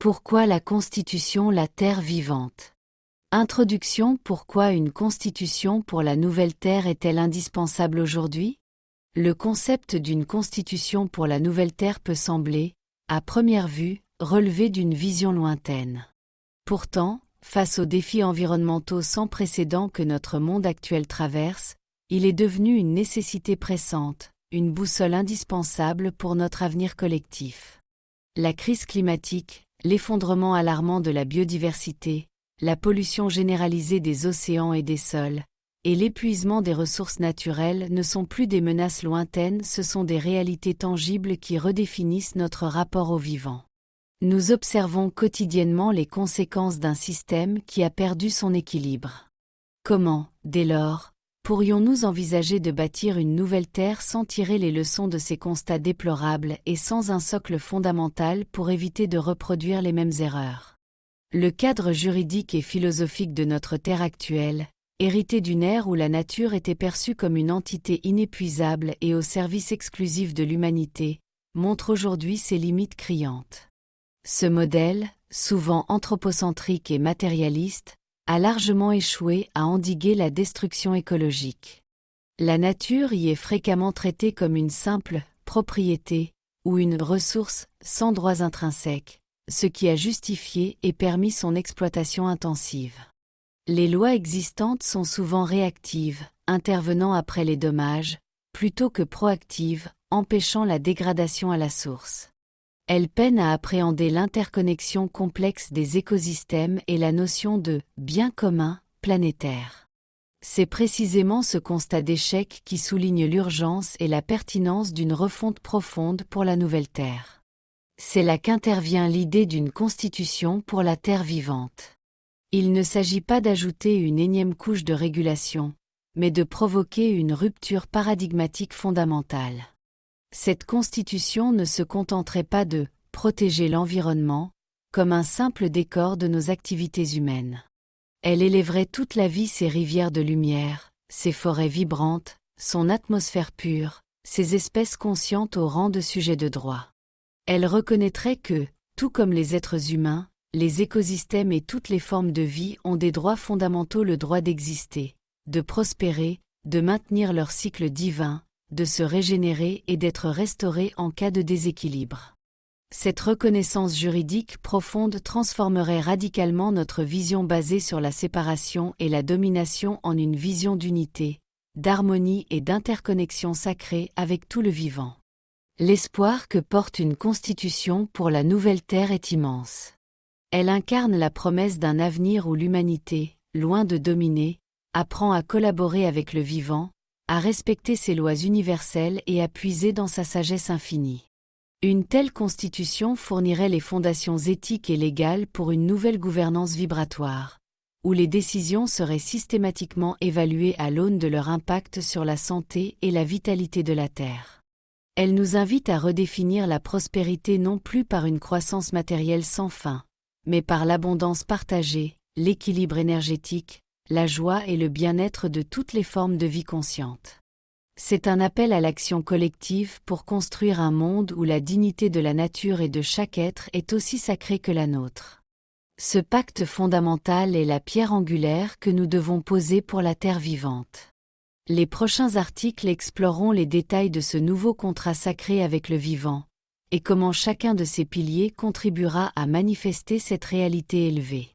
Pourquoi la Constitution la Terre vivante? Introduction. Pourquoi une Constitution pour la nouvelle Terre est-elle indispensable aujourd'hui? Le concept d'une Constitution pour la nouvelle Terre peut sembler, à première vue, relever d'une vision lointaine. Pourtant, face aux défis environnementaux sans précédent que notre monde actuel traverse, il est devenu une nécessité pressante, une boussole indispensable pour notre avenir collectif. La crise climatique, l'effondrement alarmant de la biodiversité, la pollution généralisée des océans et des sols, et l'épuisement des ressources naturelles ne sont plus des menaces lointaines, ce sont des réalités tangibles qui redéfinissent notre rapport au vivant. Nous observons quotidiennement les conséquences d'un système qui a perdu son équilibre. Comment, dès lors, pourrions-nous envisager de bâtir une nouvelle Terre sans tirer les leçons de ces constats déplorables et sans un socle fondamental pour éviter de reproduire les mêmes erreurs? Le cadre juridique et philosophique de notre Terre actuelle, hérité d'une ère où la nature était perçue comme une entité inépuisable et au service exclusif de l'humanité, montre aujourd'hui ses limites criantes. Ce modèle, souvent anthropocentrique et matérialiste, a largement échoué à endiguer la destruction écologique. La nature y est fréquemment traitée comme une simple propriété ou une ressource sans droits intrinsèques, ce qui a justifié et permis son exploitation intensive. Les lois existantes sont souvent réactives, intervenant après les dommages, plutôt que proactives, empêchant la dégradation à la source. Elles peinent à appréhender l'interconnexion complexe des écosystèmes et la notion de « bien commun » planétaire. C'est précisément ce constat d'échec qui souligne l'urgence et la pertinence d'une refonte profonde pour la nouvelle Terre. C'est là qu'intervient l'idée d'une constitution pour la Terre vivante. Il ne s'agit pas d'ajouter une énième couche de régulation, mais de provoquer une rupture paradigmatique fondamentale. Cette constitution ne se contenterait pas de « protéger l'environnement » comme un simple décor de nos activités humaines. Elle élèverait toute la vie ses rivières de lumière, ses forêts vibrantes, son atmosphère pure, ses espèces conscientes au rang de sujets de droit. Elle reconnaîtrait que, tout comme les êtres humains, les écosystèmes et toutes les formes de vie ont des droits fondamentaux, le droit d'exister, de prospérer, de maintenir leur cycle divin, de se régénérer et d'être restaurés en cas de déséquilibre. Cette reconnaissance juridique profonde transformerait radicalement notre vision basée sur la séparation et la domination en une vision d'unité, d'harmonie et d'interconnexion sacrée avec tout le vivant. L'espoir que porte une constitution pour la nouvelle Terre est immense. Elle incarne la promesse d'un avenir où l'humanité, loin de dominer, apprend à collaborer avec le vivant, à respecter ses lois universelles et à puiser dans sa sagesse infinie. Une telle constitution fournirait les fondations éthiques et légales pour une nouvelle gouvernance vibratoire, où les décisions seraient systématiquement évaluées à l'aune de leur impact sur la santé et la vitalité de la Terre. Elle nous invite à redéfinir la prospérité non plus par une croissance matérielle sans fin, mais par l'abondance partagée, l'équilibre énergétique, la joie et le bien-être de toutes les formes de vie consciente. C'est un appel à l'action collective pour construire un monde où la dignité de la nature et de chaque être est aussi sacrée que la nôtre. Ce pacte fondamental est la pierre angulaire que nous devons poser pour la Terre vivante. Les prochains articles exploreront les détails de ce nouveau contrat sacré avec le vivant, et comment chacun de ces piliers contribuera à manifester cette réalité élevée.